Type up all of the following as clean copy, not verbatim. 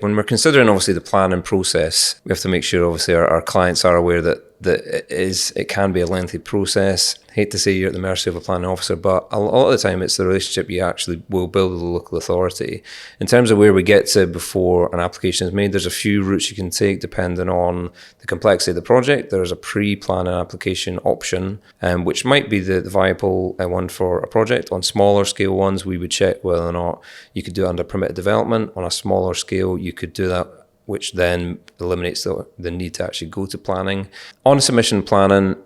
When we're considering obviously the planning process, we have to make sure obviously our clients are aware that it can be a lengthy process. Hate to say you're at the mercy of a planning officer, but a lot of the time it's the relationship you actually will build with the local authority. In terms of where we get to before an application is made, there's a few routes you can take depending on the complexity of the project. There's a pre-planning application option, which might be the viable one for a project. On smaller scale ones, we would check whether or not you could do it under permitted development. On a smaller scale, you could do that, which then eliminates the need to actually go to planning. On submission planning,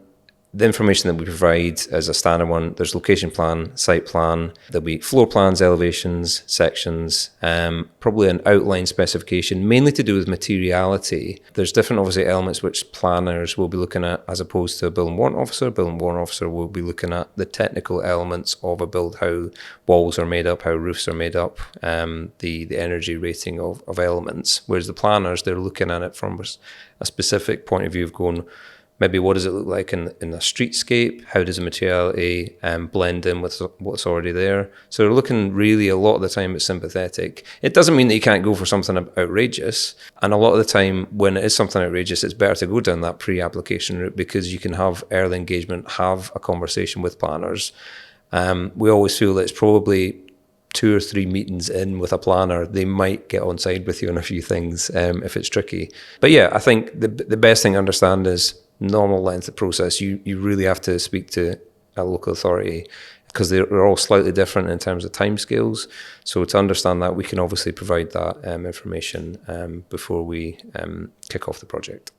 the information that we provide is a standard one. There's location plan, site plan, there'll be floor plans, elevations, sections, probably an outline specification, mainly to do with materiality. There's different obviously elements which planners will be looking at as opposed to a building warrant officer. Building warrant officer will be looking at the technical elements of a build, how walls are made up, how roofs are made up, the energy rating of elements. Whereas the planners, they're looking at it from a specific point of view of going, maybe what does it look like in the streetscape? How does the materiality blend in with what's already there? So they're looking really a lot of the time at sympathetic. It doesn't mean that you can't go for something outrageous. And a lot of the time when it is something outrageous, it's better to go down that pre-application route because you can have early engagement, have a conversation with planners. We always feel that it's probably 2 or 3 meetings in with a planner, they might get on side with you on a few things if it's tricky. But yeah, I think the best thing to understand is normal length of process. You really have to speak to a local authority because they're all slightly different in terms of timescales. So to understand that, we can obviously provide that information before we kick off the project.